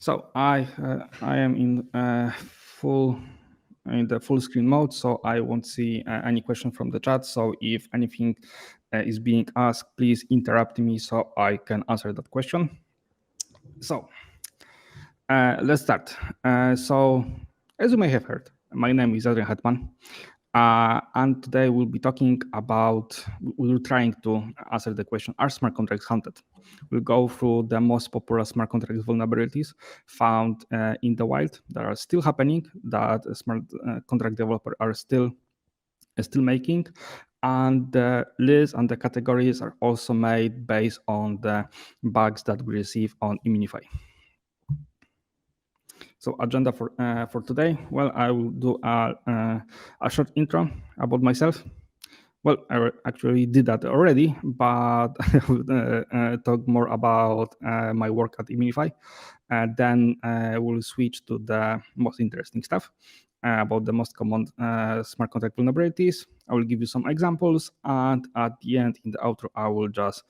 So I am in the full screen mode, so I won't see any question from the chat. So if anything is being asked, please interrupt me so I can answer that question. So let's start. So as you may have heard, my name is Adrian Hetman. And today we'll be talking about, we're trying to answer the question, are smart contracts haunted? We'll go through the most popular smart contract vulnerabilities found in the wild that are still happening, that smart contract developers are still making. And the list and the categories are also made based on the bugs that we receive on Immunefi. So agenda for today, well, I will do a short intro about myself. Well, I actually did that already, but I will talk more about my work at Immunefi. Then we'll switch to the most interesting stuff about the most common smart contract vulnerabilities. I will give you some examples, and at the end, in the outro, I will just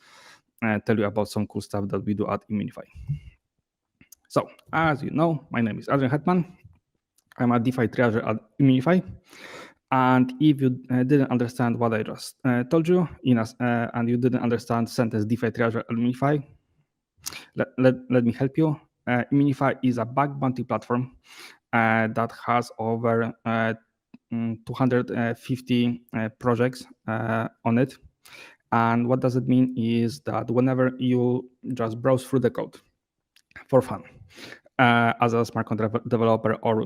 tell you about some cool stuff that we do at Immunefi. So, as you know, my name is Adrian Hetman. I'm a DeFi triager at Immunefi. And if you didn't understand what I just told you, and you didn't understand sentence DeFi triager at Immunefi, let me help you. Immunefi is a bug bounty platform that has over 250 projects on it. And what does it mean is that whenever you just browse through the code for fun, as a smart contract developer or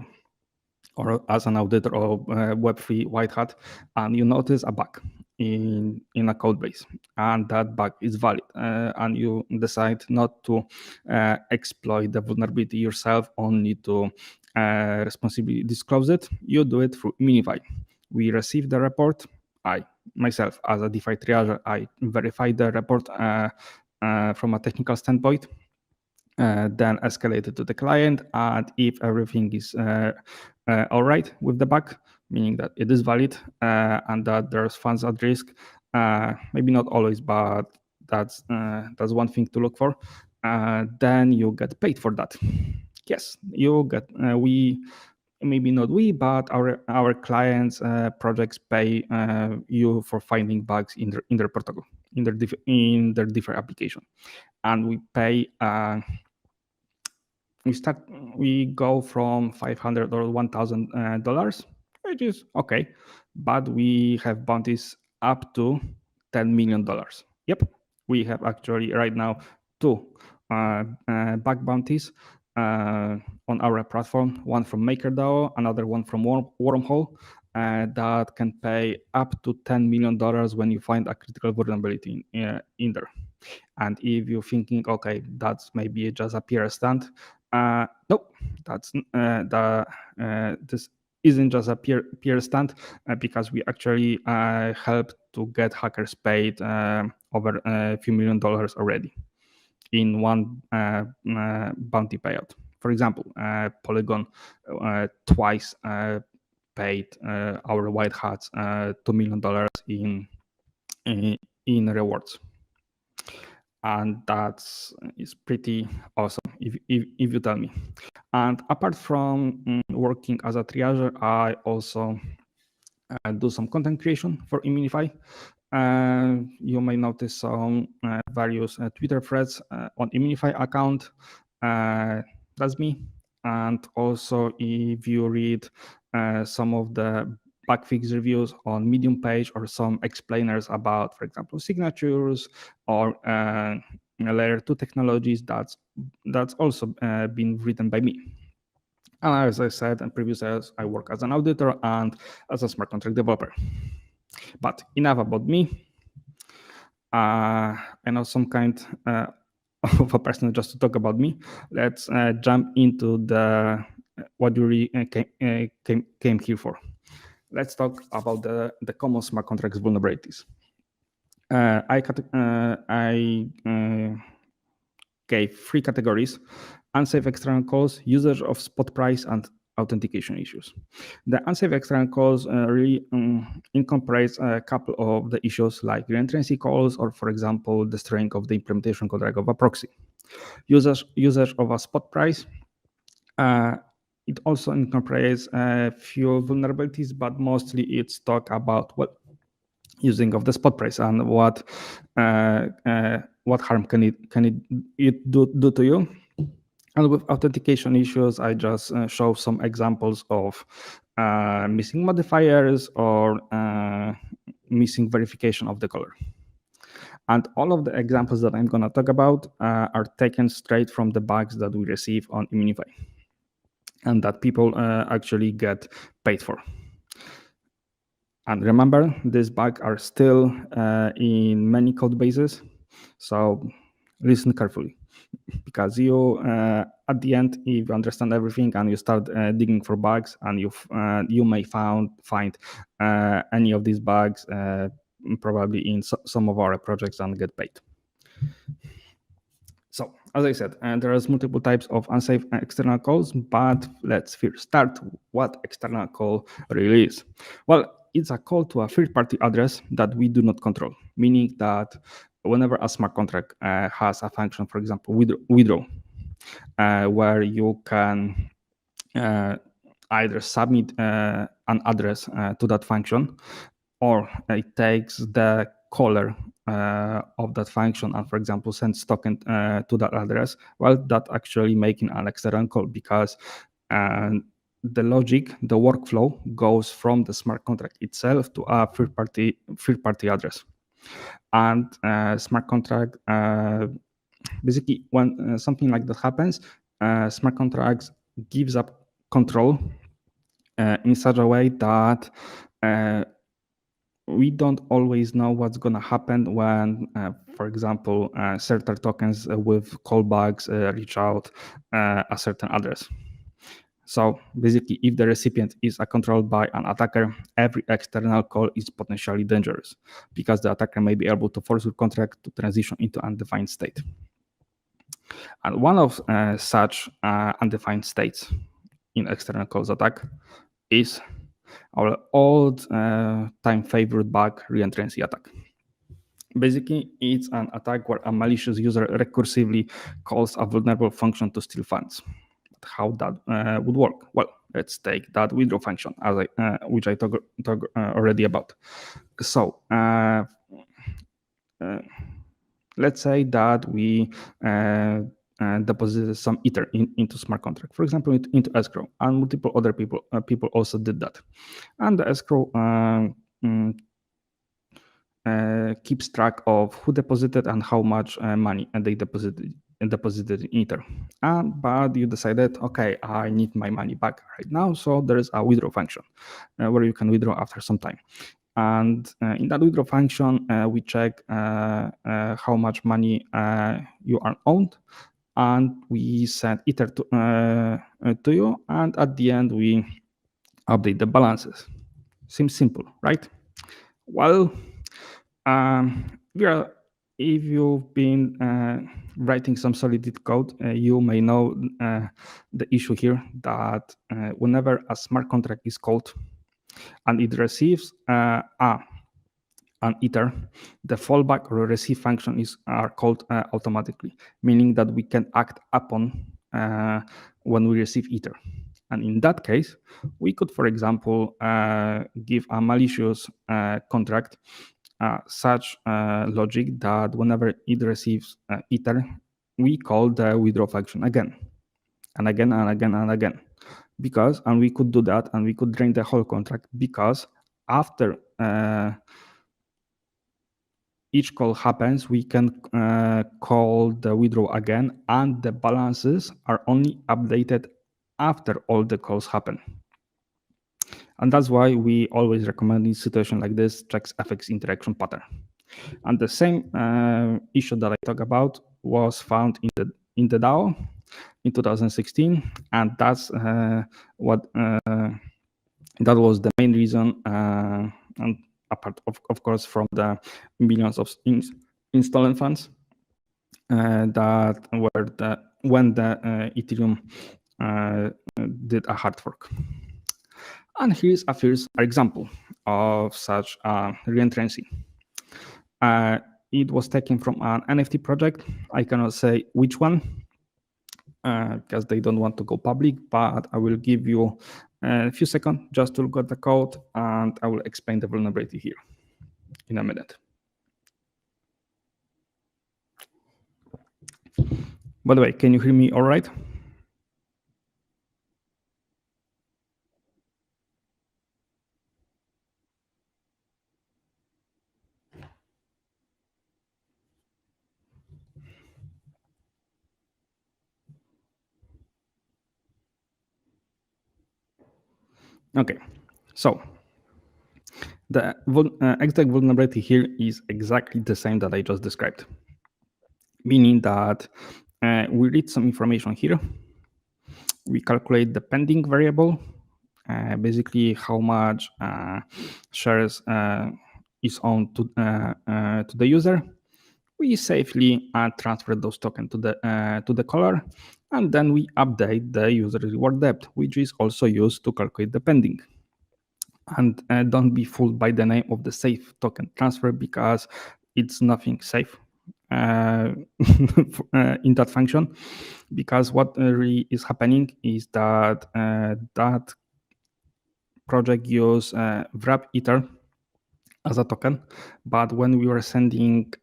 as an auditor or Web3 white hat, and you notice a bug in a code base, and that bug is valid, and you decide not to exploit the vulnerability yourself, only to responsibly disclose it, you do it through Immunefi. We receive the report. Myself, as a DeFi triager, I verify the report from a technical standpoint, then escalate it to the client, and if everything is all right with the bug, meaning that it is valid and that there's funds at risk, maybe not always, but that's one thing to look for, then you get paid for that. Yes, you get, maybe not we, but our clients' projects pay you for finding bugs in their protocol, in their different application, and we pay. We go from $500 or $1,000, which is okay, but we have bounties up to $10 million. Yep, we have actually right now two bug bounties on our platform, one from MakerDAO, another one from Wormhole, that can pay up to $10 million when you find a critical vulnerability in there. And if you're thinking, okay, that's maybe just a PR stunt, nope, that's this isn't just a PR stunt, because we actually help to get hackers paid over a few $1 million already in one bounty payout. For example, Polygon twice paid our white hats $2 million in rewards. And is pretty awesome if you tell me. And apart from working as a triager, I also do some content creation for Immunefi. You may notice some various Twitter threads on Immunefi account. That's me. And also, if you read some of the bug fix reviews on Medium page, or some explainers about, for example, signatures or layer 2 technologies, that's also been written by me. And as I said in previous areas, I work as an auditor and as a smart contract developer. But enough about me. I know some kind of a person just to talk about me. Let's jump into the what you really came here for. Let's talk about the common smart contracts vulnerabilities. I gave three categories: unsafe external calls, usage of spot price, and authentication issues. The unsafe external calls really incorporates a couple of the issues like reentrancy calls, or, for example, the strength of the implementation code of a proxy. Usage of a spot price It also incorporates a few vulnerabilities, but mostly it's talk about using of the spot price and what harm can it do to you. And with authentication issues, I just show some examples of missing modifiers or missing verification of the color. And all of the examples that I'm going to talk about are taken straight from the bugs that we receive on Immunefi and that people actually get paid for. And remember, these bugs are still in many code bases, so listen carefully. Because you, at the end, if you understand everything and you start digging for bugs, and you may find any of these bugs probably in some of our projects and get paid. So, as I said, there are multiple types of unsafe external calls, but let's first start what external call really is. Well, it's a call to a third-party address that we do not control, meaning that whenever a smart contract has a function, for example, withdraw, where you can either submit an address to that function, or it takes the caller of that function and, for example, sends token to that address. Well, that actually making an external call, because the logic, the workflow goes from the smart contract itself to a third-party address. And smart contract, basically, when something like that happens, smart contracts gives up control in such a way that we don't always know what's going to happen when, for example, certain tokens with callbacks reach out a certain address. So basically, if the recipient is controlled by an attacker, every external call is potentially dangerous, because the attacker may be able to force your contract to transition into undefined state. And one of such undefined states in external calls attack is our old time favorite bug, reentrancy attack. Basically, it's an attack where a malicious user recursively calls a vulnerable function to steal funds. But how that would work? Well, let's take that withdraw function, which I talked already about. So let's say that we deposited some Ether into smart contract, for example, into escrow, and multiple other people also did that. And the escrow keeps track of who deposited and how much money they deposited in Ether. But you decided, okay, I need my money back right now, so there is a withdraw function where you can withdraw after some time. And in that withdraw function, we check how much money you are owed, and we send Ether to you, and at the end we update the balances. Seems simple, right? Well, if you've been writing some Solidity code, you may know the issue here, that whenever a smart contract is called and it receives an Ether, the fallback or receive function are called automatically, meaning that we can act upon when we receive Ether. And in that case, we could, for example, give a malicious contract such logic that whenever it receives Ether, we call the withdraw function again and again and again and again. And we could do that, and we could drain the whole contract, because after each call happens, we can call the withdraw again, and the balances are only updated after all the calls happen. And that's why we always recommend in situation like this, checks FX interaction pattern. And the same issue that I talked about was found in the DAO in 2016, and that's what that was the main reason, and apart of course from the millions of installment funds that were when the Ethereum did a hard fork. And here's a first example of such reentrancy. It was taken from an NFT project. I cannot say which one, because they don't want to go public, but I will give you a few seconds just to look at the code, and I will explain the vulnerability here in a minute. By the way, can you hear me all right? Okay, so the exact vulnerability here is exactly the same that I just described, meaning that we read some information here, we calculate the pending variable, basically how much shares is owned to the user. We safely transfer those tokens to the caller, and then we update the user reward depth, which is also used to calculate the pending. And don't be fooled by the name of the safe token transfer, because it's nothing safe in that function, because what really is happening is that that project use wrap ether as a token, but when we were sending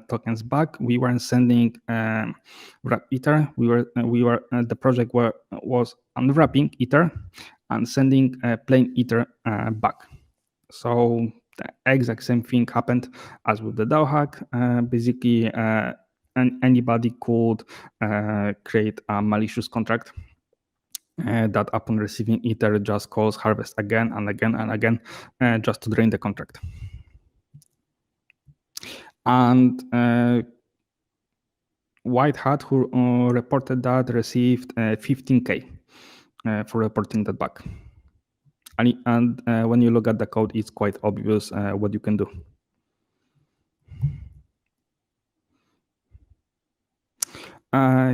tokens back, we weren't sending wrap ether. The project was unwrapping ether and sending plain ether back. So the exact same thing happened as with the DAO hack. Basically, anybody could create a malicious contract that upon receiving ether just calls harvest again and again and again just to drain the contract. And White Hat, who reported that, received 15K for reporting that bug. And when you look at the code, it's quite obvious what you can do.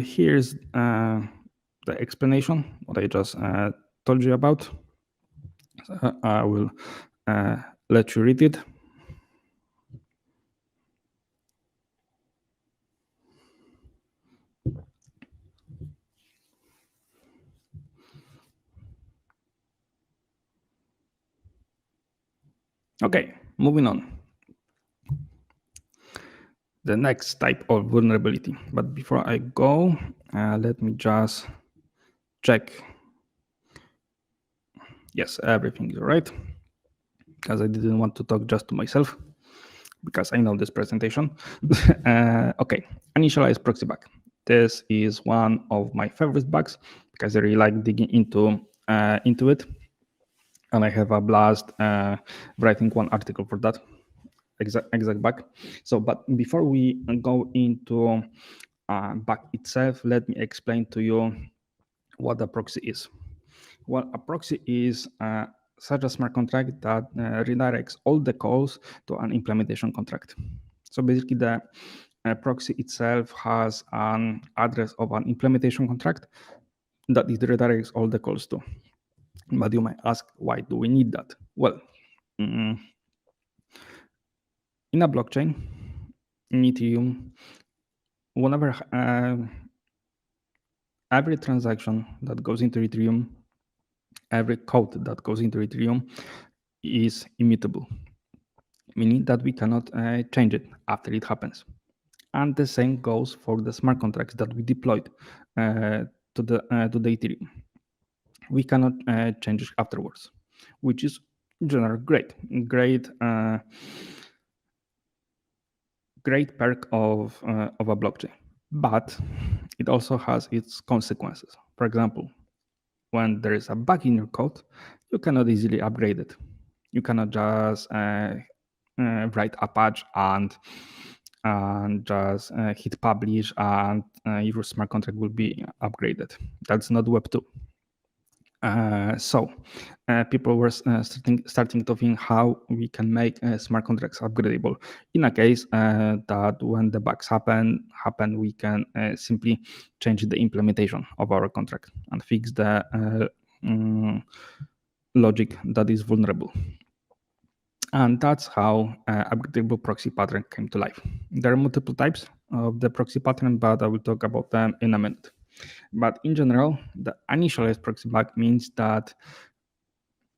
Here's the explanation, what I just told you about. I will let you read it. Okay, moving on. The next type of vulnerability. But before I go, let me just check. Yes, everything is right, because I didn't want to talk just to myself, because I know this presentation. Okay, initialize proxy bug. This is one of my favorite bugs because I really like digging into it, and I have a blast writing one article for that exact bug. So, but before we go into bug itself, let me explain to you what a proxy is. Well, a proxy is such a smart contract that redirects all the calls to an implementation contract. So basically, the proxy itself has an address of an implementation contract that it redirects all the calls to. But you might ask, why do we need that? Well, in a blockchain, in Ethereum, whenever every transaction that goes into Ethereum, every code that goes into Ethereum is immutable, meaning that we cannot change it after it happens. And the same goes for the smart contracts that we deployed to the Ethereum. We cannot change it afterwards, which is in general great perk of a blockchain. But it also has its consequences. For example, when there is a bug in your code, you cannot easily upgrade it. You cannot just write a patch and just hit publish, and your smart contract will be upgraded. That's not Web 2. So people were starting to think how we can make smart contracts upgradable. In a case that when the bugs happen, we can simply change the implementation of our contract and fix the logic that is vulnerable. And that's how upgradable proxy pattern came to life. There are multiple types of the proxy pattern, but I will talk about them in a minute. But in general, the initialized proxy bug means that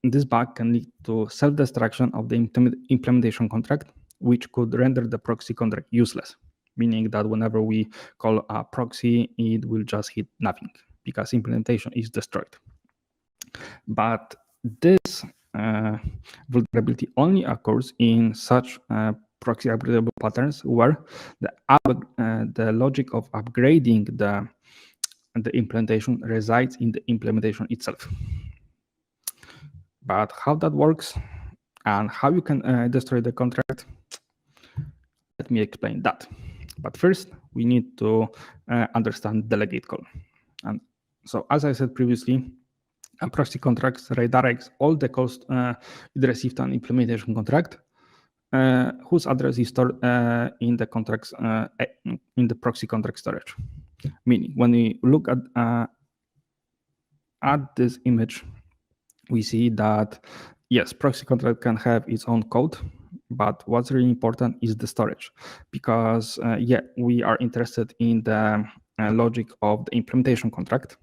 this bug can lead to self-destruction of the implementation contract, which could render the proxy contract useless, meaning that whenever we call a proxy, it will just hit nothing because implementation is destroyed. But this vulnerability only occurs in such proxy upgradable patterns where the logic of upgrading the implementation resides in the implementation itself. But how that works and how you can destroy the contract, let me explain that. But first, we need to understand delegate call. And so, as I said previously, a proxy contract redirects all the calls it received on implementation contract, whose address is stored in the contracts in the proxy contract storage. Meaning, when we look at this image, we see that yes, proxy contract can have its own code, but what's really important is the storage, because we are interested in the logic of the implementation contract,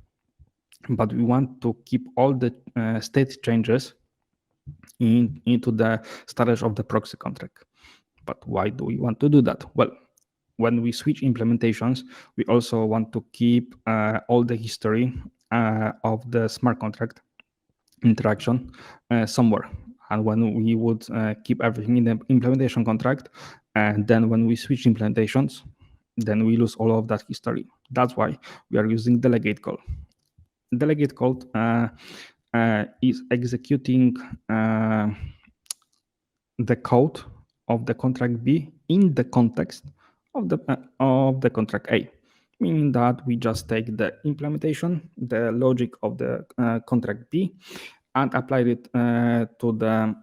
but we want to keep all the state changes into the storage of the proxy contract. But why do we want to do that? Well, when we switch implementations, we also want to keep all the history of the smart contract interaction somewhere. And when we would keep everything in the implementation contract, and then when we switch implementations, then we lose all of that history. That's why we are using delegate call. Delegate call is executing the code of the contract B in the context of the contract A, meaning that we just take the implementation, the logic of the contract B, and apply it to the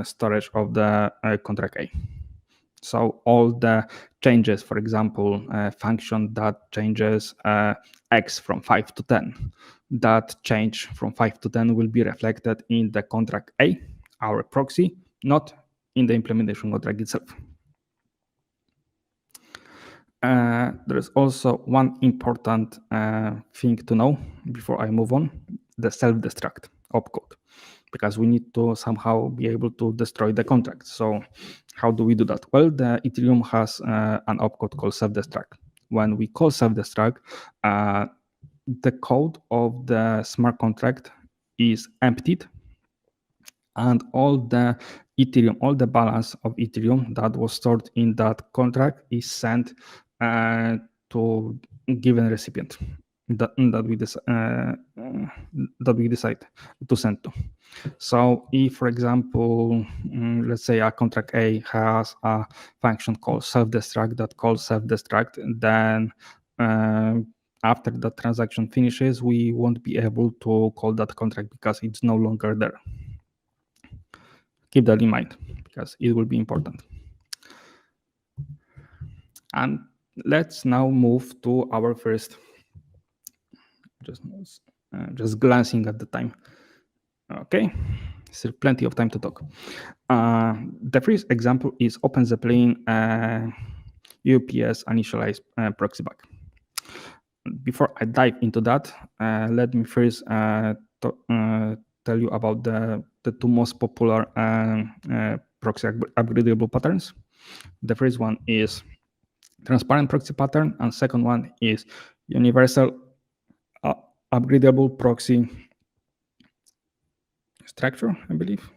storage of the contract A. So all the changes, for example, function that changes x from 5 to 10, that change from 5 to 10 will be reflected in the contract A, our proxy, not in the implementation contract itself. There's also one important thing to know before I move on, the self-destruct opcode, because we need to somehow be able to destroy the contract. So how do we do that? Well, the Ethereum has an opcode called self-destruct. When we call self-destruct, the code of the smart contract is emptied, and all the Ethereum, all the balance of Ethereum that was stored in that contract is sent to given recipient that we decide to send to. So if, for example, let's say a contract A has a function called self-destruct that calls self-destruct, then after the transaction finishes, we won't be able to call that contract because it's no longer there. Keep that in mind because it will be important. And let's now move to our first, just glancing at the time. Okay, still plenty of time to talk. The first example is OpenZeppelin UPS initialized proxy bug. Before I dive into that, let me first tell you about the two most popular proxy upgradable patterns. The first one is transparent proxy pattern, and second one is universal upgradable proxy structure, I believe.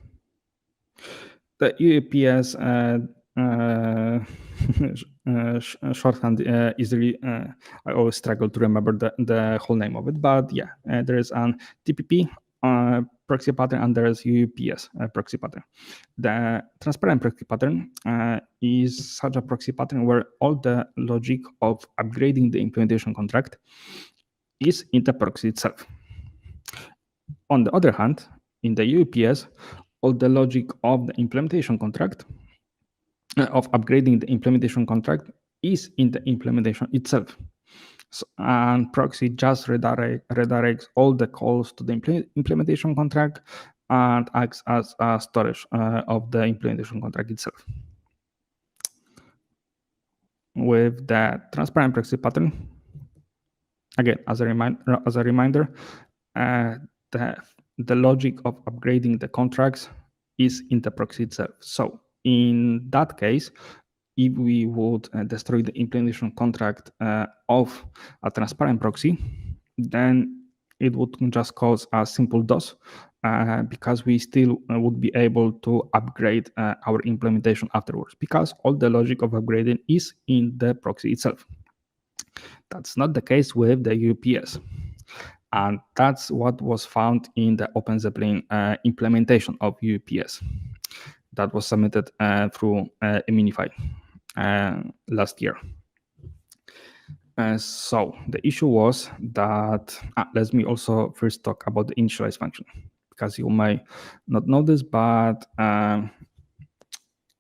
The UAPS shorthand is really, I always struggle to remember the whole name of it, but yeah, there is an TPP proxy pattern and there is UAPS proxy pattern. The transparent proxy pattern is such a proxy pattern where all the logic of upgrading the implementation contract is in the proxy itself. On the other hand, in the UAPS, all the logic of the implementation contract, of upgrading the implementation contract, is in the implementation itself. So, and proxy just redirects all the calls to the implementation contract and acts as a storage of the implementation contract itself. With the transparent proxy pattern, again, as a reminder, the logic of upgrading the contracts is in the proxy itself. So in that case, if we would destroy the implementation contract of a transparent proxy, then it would just cause a simple DOS because we still would be able to upgrade our implementation afterwards, because all the logic of upgrading is in the proxy itself. That's not the case with the UPS. And that's what was found in the OpenZeppelin implementation of UPS that was submitted through Immunefi last year. So the issue was that, let me also first talk about the initialize function, because you may not know this, but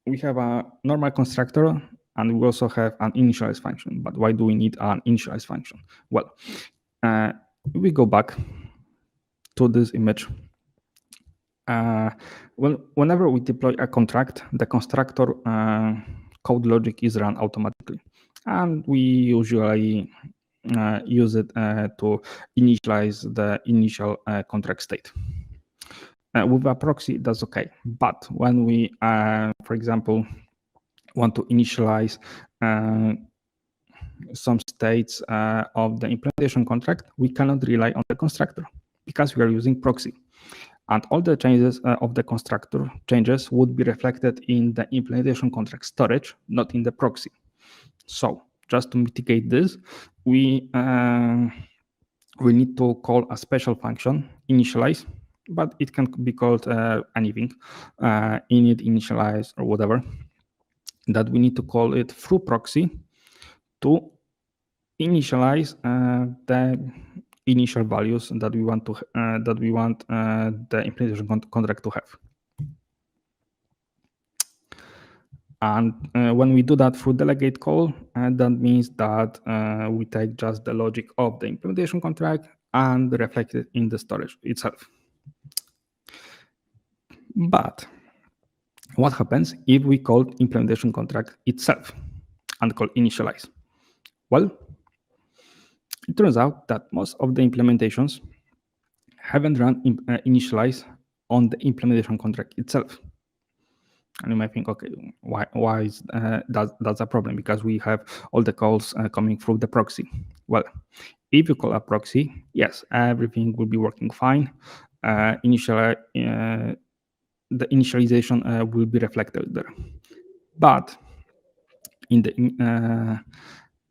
we have a normal constructor and we also have an initialize function. But why do we need an initialize function? Well, we go back to this image. Whenever we deploy a contract, the constructor code logic is run automatically, and we usually use it to initialize the initial contract state. With a proxy, that's okay. But when we, for example, want to initialize some states of the implementation contract, we cannot rely on the constructor because we are using proxy. And all the changes of the constructor changes would be reflected in the implementation contract storage, not in the proxy. So just to mitigate this, we need to call a special function, initialize, but it can be called anything, init, initialize, or whatever, that we need to call it through proxy to initialize the initial values that we want the implementation contract to have. And when we do that through delegate call, that means that we take just the logic of the implementation contract and reflect it in the storage itself. But what happens if we call implementation contract itself and call initialize? Well, it turns out that most of the implementations haven't run initialize on the implementation contract itself. And you might think, okay, why is that's a problem? Because we have all the calls coming through the proxy. Well, if you call a proxy, yes, everything will be working fine. The initialization will be reflected there. But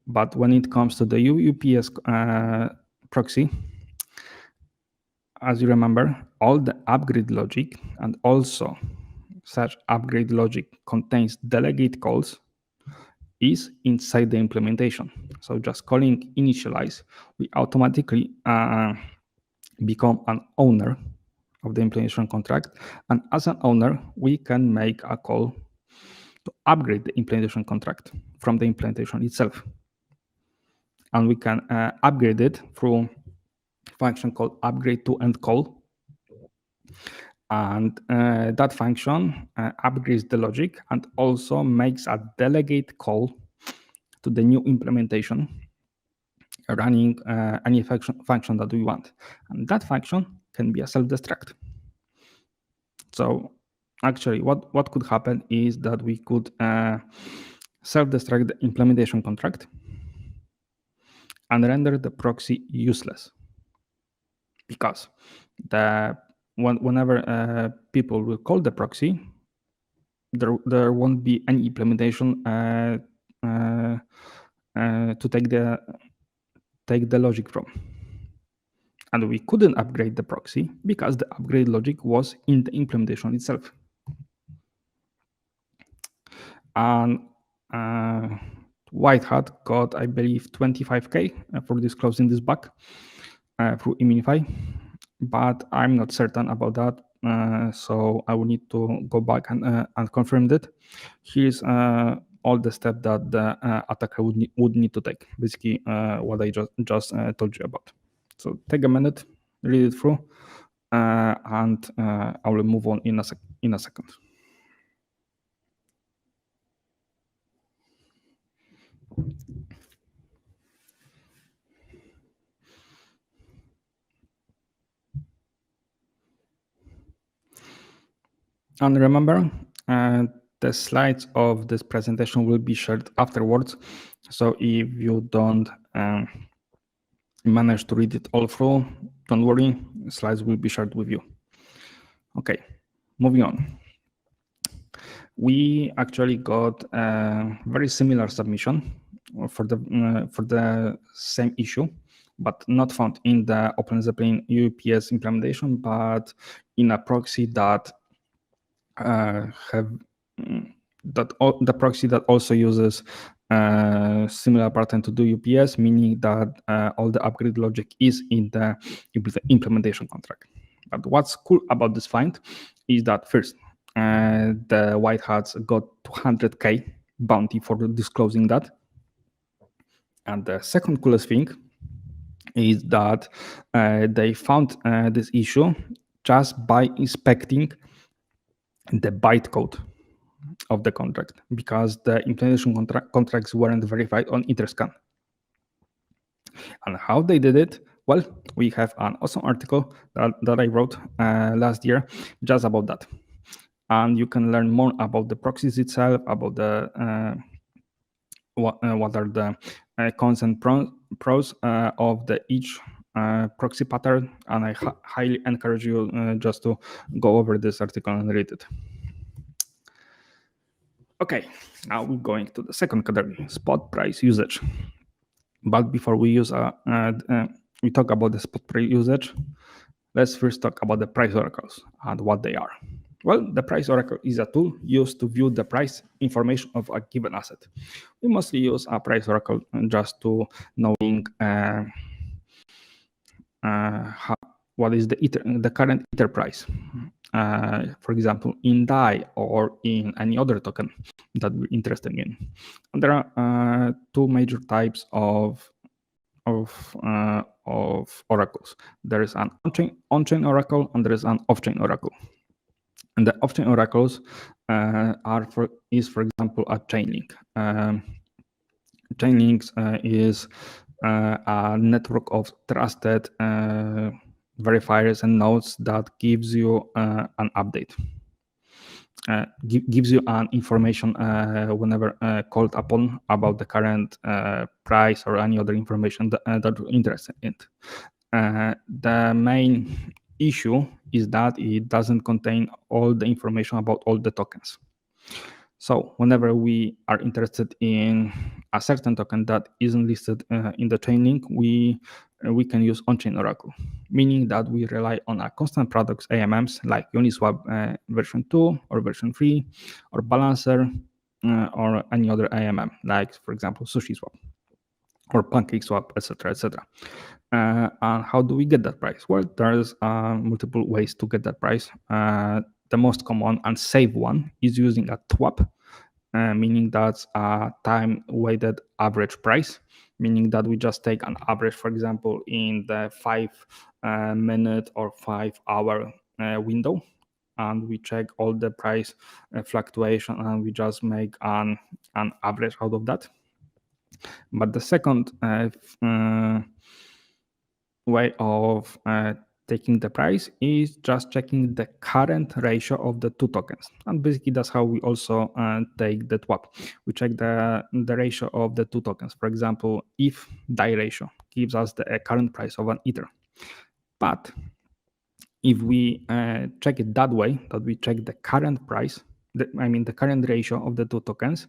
but when it comes to the UPS proxy, as you remember, all the upgrade logic and also such upgrade logic contains delegate calls is inside the implementation. So just calling initialize, we automatically become an owner of the implementation contract. And as an owner, we can make a call to upgrade the implementation contract from the implementation itself. And we can upgrade it through a function called upgrade to end call. And that function upgrades the logic and also makes a delegate call to the new implementation running any function that we want. And that function can be a self-destruct. So actually, what could happen is that we could self-destruct the implementation contract and render the proxy useless. Because whenever people will call the proxy, there won't be any implementation to take the logic from. And we couldn't upgrade the proxy because the upgrade logic was in the implementation itself. And White Hat got, I believe, 25K for disclosing this bug through Immunefi, but I'm not certain about that. So I will need to go back and confirm that. Here's all the steps that the attacker would need to take. Basically, what I just told you about. So take a minute, read it through, and I will move on in a second. And remember, the slides of this presentation will be shared afterwards. So if you don't manage to read it all through, don't worry, slides will be shared with you. Okay, moving on. We actually got a very similar submission for the same issue, but not found in the OpenZeppelin UPS implementation, but in a proxy that the proxy that also uses similar pattern to do UPS, meaning that all the upgrade logic is in the implementation contract. But what's cool about this find is that first, the white hats got 200K bounty for disclosing that. And the second coolest thing is that they found this issue just by inspecting the bytecode of the contract, because the implementation contracts weren't verified on Etherscan. And how they did it? Well, we have an awesome article that I wrote last year just about that. And you can learn more about the proxies itself, about the what are the cons and pros of each proxy pattern. And I highly encourage you just to go over this article and read it. Okay, now we're going to the second category, spot price usage. But before we we talk about the spot price usage, let's first talk about the price oracles and what they are. Well, the price oracle is a tool used to view the price information of a given asset. We mostly use a price oracle just to knowing what is the current Ether price. For example, in DAI or in any other token that we're interested in. And there are two major types of oracles. There is an on-chain oracle and there is an off-chain oracle. And the off-chain oracles for example, a Chainlink. Chainlinks is a network of trusted verifiers and nodes that gives you an update. Gives you an information whenever called upon about the current price or any other information that you're interested in. The main issue is that it doesn't contain all the information about all the tokens. So whenever we are interested in a certain token that isn't listed in the Chainlink, we can use on-chain oracle, meaning that we rely on a constant products AMMs like Uniswap version 2 or version 3 or Balancer or any other AMM, like for example SushiSwap or PancakeSwap, etc., etc. And how do we get that price? Well, there's multiple ways to get that price. The most common and safe one is using a TWAP, meaning that's a time-weighted average price, meaning that we just take an average, for example, in the 5-minute or 5-hour window, and we check all the price fluctuation, and we just make an average out of that. But the second way of taking the price is just checking the current ratio of the two tokens. And basically that's how we also take the TWAP. We check the ratio of the two tokens. For example, if DAI ratio gives us the current price of an Ether. But if we check it that way, that we check the current price, the current ratio of the two tokens,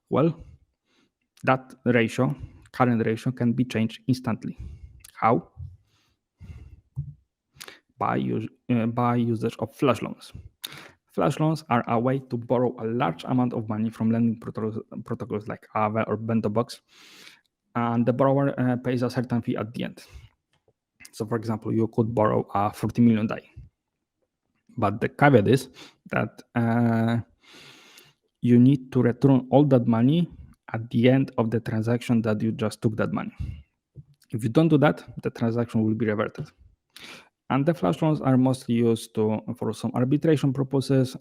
well, that current ratio can be changed instantly. How? By usage of flash loans. Flash loans are a way to borrow a large amount of money from lending protocols like Aave or Bento Box, and the borrower pays a certain fee at the end. So, for example, you could borrow a 40 million DAI. But the caveat is that you need to return all that money at the end of the transaction that you just took that money. If you don't do that, the transaction will be reverted. And the flash loans are mostly used for some arbitration purposes,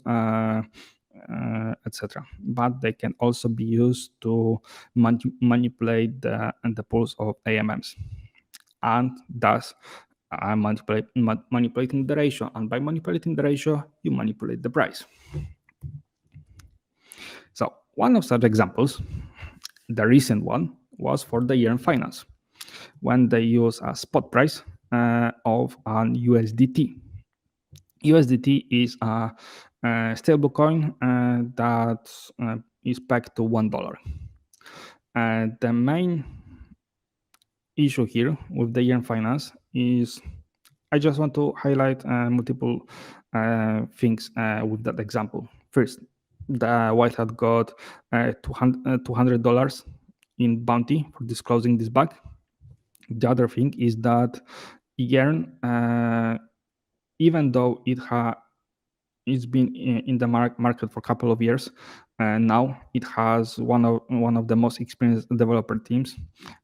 etc. But they can also be used to manipulate the pools of AMMs, and thus manipulating the ratio. And by manipulating the ratio, you manipulate the price. So one of such examples, the recent one, was for the year in finance, when they use a spot price of an USDT. USDT is a stable coin that is pegged to $1. The main issue here with the year in finance is, I just want to highlight multiple things with that example. First, the white hat got $200 in bounty for disclosing this bug. The other thing is that Yearn, even though it's been in the market for a couple of years, now it has one of the most experienced developer teams.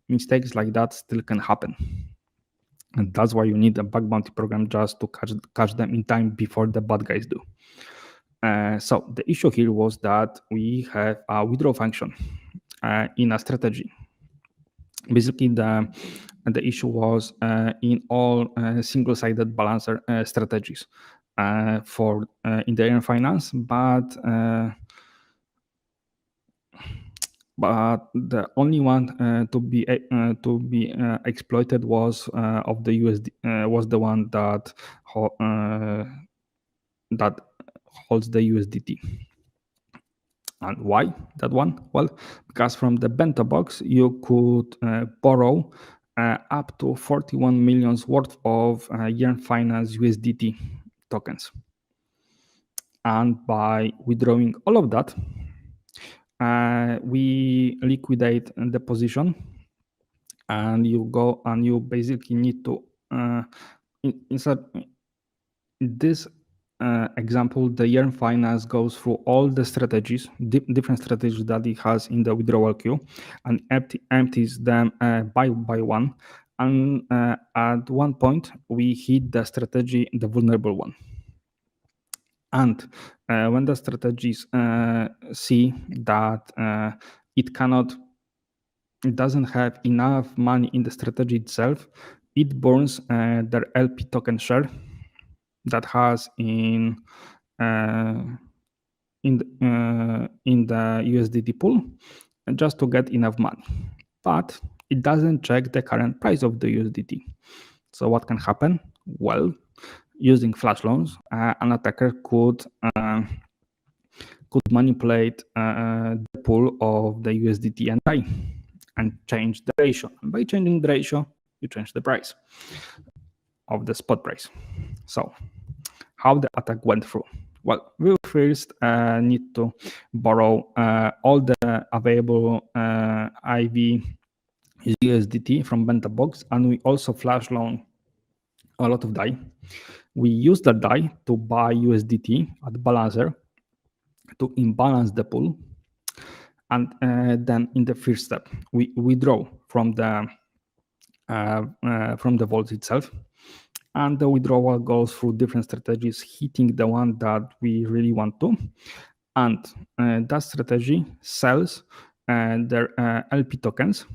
Mistakes like that still can happen, and that's why you need a bug bounty program just to catch them in time before the bad guys do. So the issue here was that we have a withdraw function in a strategy. Basically, the issue was in all single-sided balancer strategies for in the air finance, but the only one to be exploited was of the USD was the one that holds the USDT. And why that one? Well, because from the bento box you could borrow up to 41 millions worth of Yearn Finance USDT tokens. And by withdrawing all of that, we liquidate the position, and you go and you basically need to insert this example. The Yearn Finance goes through all the strategies, different strategies that it has in the withdrawal queue, and empties them by one. And at one point, we hit the strategy, the vulnerable one. And when the strategies see that it doesn't have enough money in the strategy itself, it burns their LP token share that has in the USDT pool, just to get enough money. But it doesn't check the current price of the USDT. So what can happen? Well, using flash loans, an attacker could manipulate the pool of the USDT and DAI and change the ratio. And by changing the ratio, you change the price of the spot price. So how the attack went through? Well, we first need to borrow all the available IV USDT from bento box, and we also flash loan a lot of DAI. We use that DAI to buy USDT at balancer to imbalance the pool, and then in the first step we withdraw from the vault itself, and the withdrawal goes through different strategies, hitting the one that we really want to, and that strategy sells their LP tokens,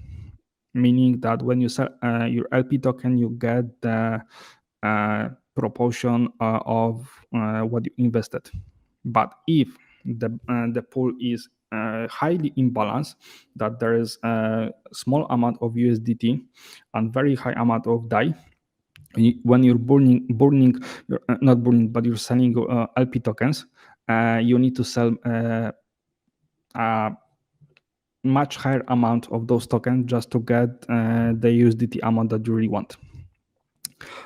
meaning that when you sell your LP token, you get the proportion of what you invested. But if the pool is highly imbalanced, that there is a small amount of USDT and very high amount of DAI, when you're not burning, but you're selling LP tokens, you need to sell a much higher amount of those tokens just to get the USDT amount that you really want.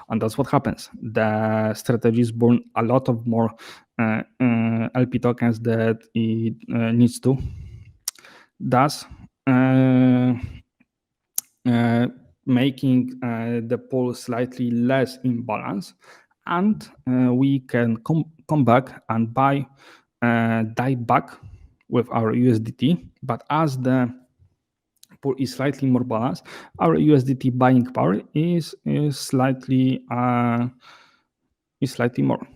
And that's what happens. The strategies burn a lot of more LP tokens that it needs to, thus making the pool slightly less in balance, and we can come back and buy DAI back with our USDT. But as the pool is slightly more balanced, our USDT buying power is slightly is slightly more.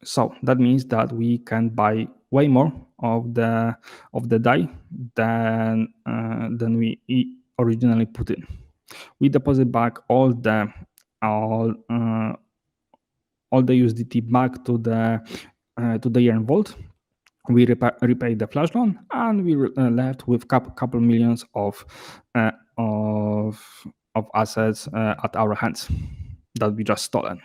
So that means that we can buy way more of the DAI than we originally put in. We deposit back all the USDT back to the Yearn vault. We repay the flash loan, and we left with couple millions of assets at our hands that we just stolen.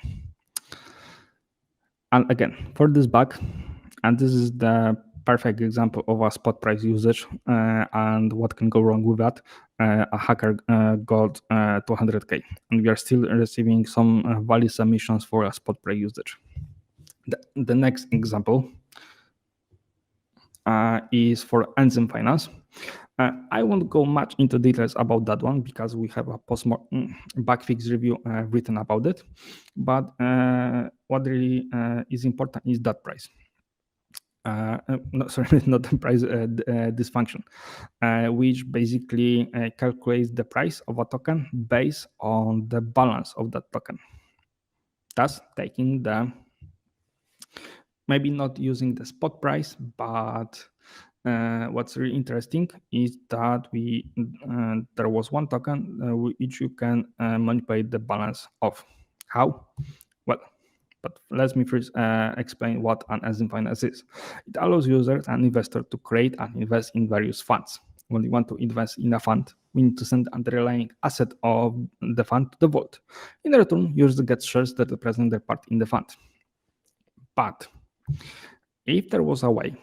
And again, for this bug, and this is the perfect example of a spot price usage and what can go wrong with that. A hacker got 200K, and we are still receiving some valid submissions for a spot price usage. The next example is for Enzyme Finance. I won't go much into details about that one because we have a bug fix review written about it. But what really is important is that price. Not the price, this function, which basically calculates the price of a token based on the balance of that token. Thus, taking maybe not using the spot price, but what's really interesting is that there was one token which you can manipulate the balance of. How? Well, but let me first explain what an Enzyme Finance is. It allows users and investors to create and invest in various funds. When you want to invest in a fund, we need to send the underlying asset of the fund to the vault. In return, users get shares that represent their part in the fund. But if there was a way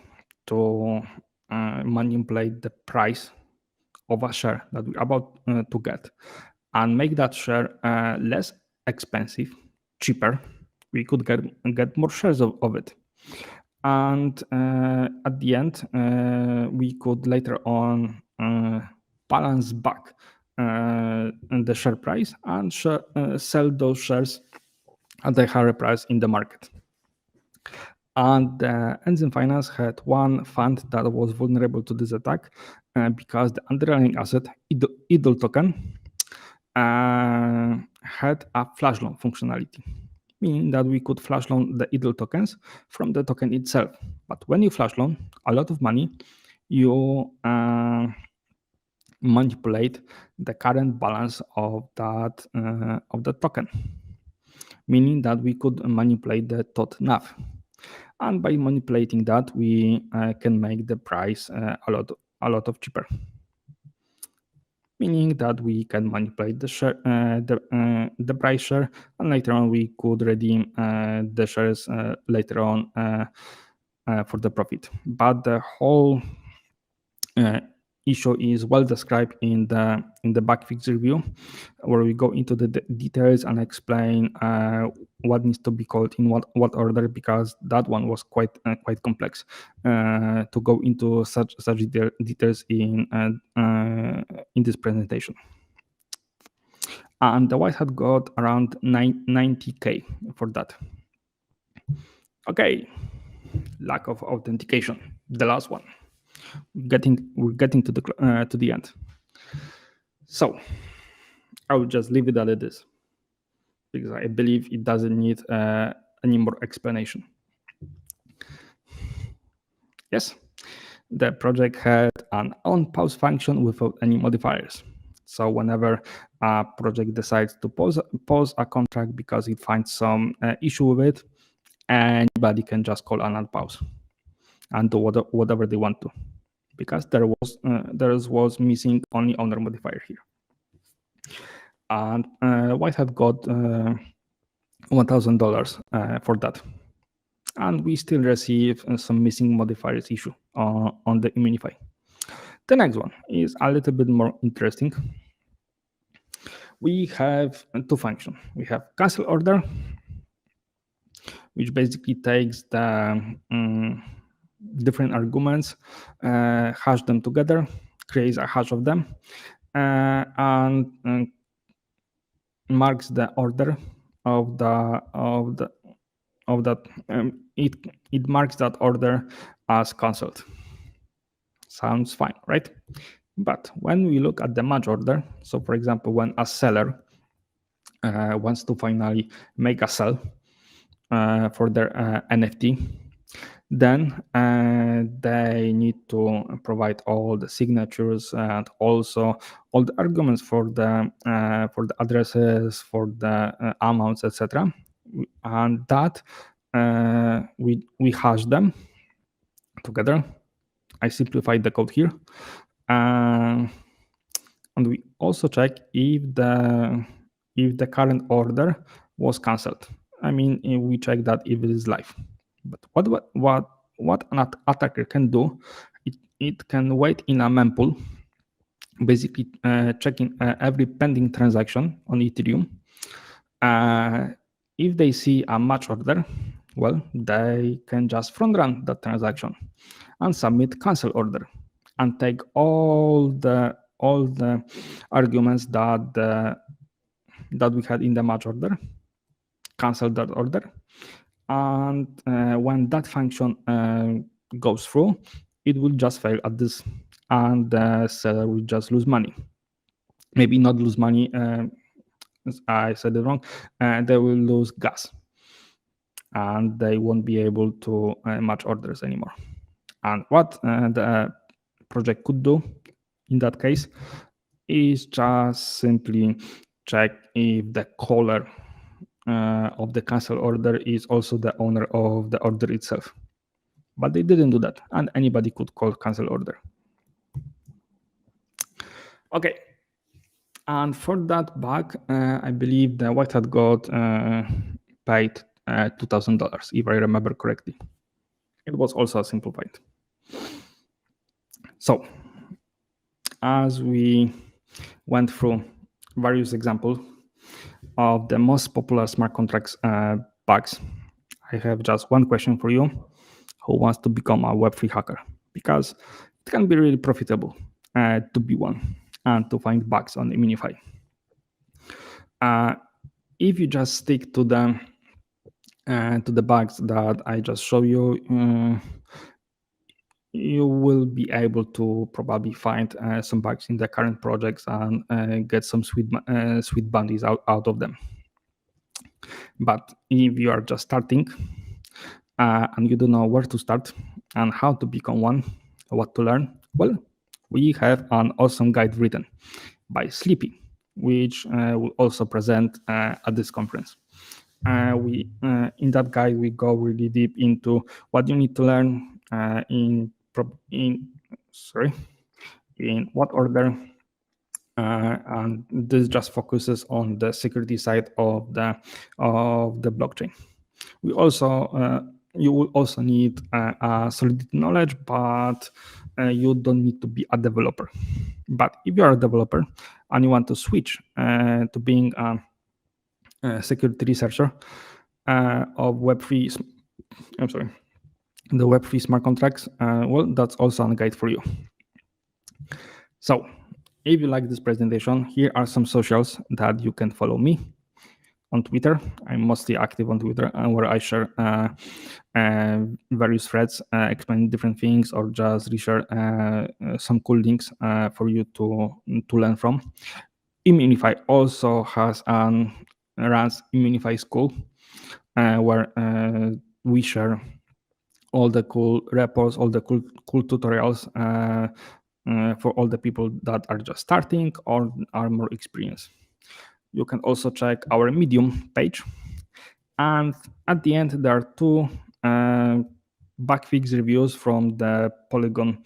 to manipulate the price of a share that we're about to get and make that share less expensive, cheaper, we could get more shares of it. And at the end, we could later on balance back the share price and sell those shares at a higher price in the market. And Enzyme Finance had one fund that was vulnerable to this attack because the underlying asset, idle token, had a flash loan functionality, meaning that we could flash loan the idle tokens from the token itself. But when you flash loan a lot of money, you manipulate the current balance of that token, meaning that we could manipulate the tot NAV. And by manipulating that, we can make the price a lot of cheaper. Meaning that we can manipulate the share, the price share, and later on we could redeem the shares later on for the profit. But the whole issue is well described in the bug fix review, where we go into the details and explain what needs to be called in what order, because that one was quite complex to go into such details in this presentation. And the white hat got around 90K for that. Okay, lack of authentication, the last one. We're getting to the end. So I will just leave it as it is, because I believe it doesn't need any more explanation. Yes, the project had an on-pause function without any modifiers. So whenever a project decides to pause a contract because it finds some issue with it, anybody can just call an unpause and do whatever they want to, because there was missing only owner modifier here. And White Hat got $1,000 for that. And we still receive some missing modifiers issue on the Immunefi. The next one is a little bit more interesting. We have two functions. We have cancel order, which basically takes the different arguments, hash them together, creates a hash of them, and marks the order of that. It marks that order as cancelled. Sounds fine, right? But when we look at the match order, so for example, when a seller wants to finally make a sell, for their NFT. Then they need to provide all the signatures and also all the arguments for the addresses, for the amounts, etc. And that we hash them together. I simplified the code here, and we also check if the current order was cancelled. I mean, we check that if it is live. But what an attacker can do, it can wait in a mempool, basically checking every pending transaction on Ethereum. If they see a match order, well, they can just front run that transaction and submit cancel order and take all the arguments that we had in the match order, cancel that order, and when that function goes through, it will just fail at this, and the seller will just lose money. Maybe not lose money. I said it wrong. They will lose gas, and they won't be able to match orders anymore. And what the project could do in that case is just simply check if the caller of the cancel order is also the owner of the order itself. But they didn't do that, and anybody could call cancel order. Okay, and for that bug, I believe the white hat got paid $2,000, if I remember correctly. It was also a simplified. So, as we went through various examples of the most popular smart contracts bugs, I have just one question for you. Who wants to become a Web3 hacker? Because it can be really profitable to be one and to find bugs on Immunefi. If you just stick to the bugs that I just showed you, you will be able to probably find some bugs in the current projects and get some sweet bounties out of them. But if you are just starting and you don't know where to start and how to become one, what to learn, well, we have an awesome guide written by Sleepy, which will also present at this conference. In that guide, we go really deep into what you need to learn in what order, and this just focuses on the security side of the blockchain. We also you will also need a Solidity knowledge, but you don't need to be a developer. But if you are a developer and you want to switch to being a security researcher of Web3, the Web3 smart contracts, well, that's also a guide for you. So if you like this presentation, here are some socials that you can follow me. On Twitter, I'm mostly active on Twitter, where I share various threads, explain different things, or just reshare some cool links for you to learn from. Immunefi also runs Immunefi School, where we share all the cool reports, all the cool tutorials for all the people that are just starting or are more experienced. You can also check our Medium page. And at the end, there are two bug fix reviews from the Polygon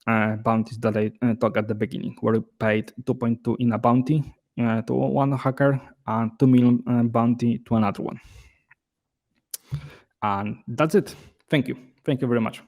bounties that I talked at the beginning, where we paid 2.2 in a bounty to one hacker and 2 million bounty to another one. And that's it. Thank you. Thank you very much.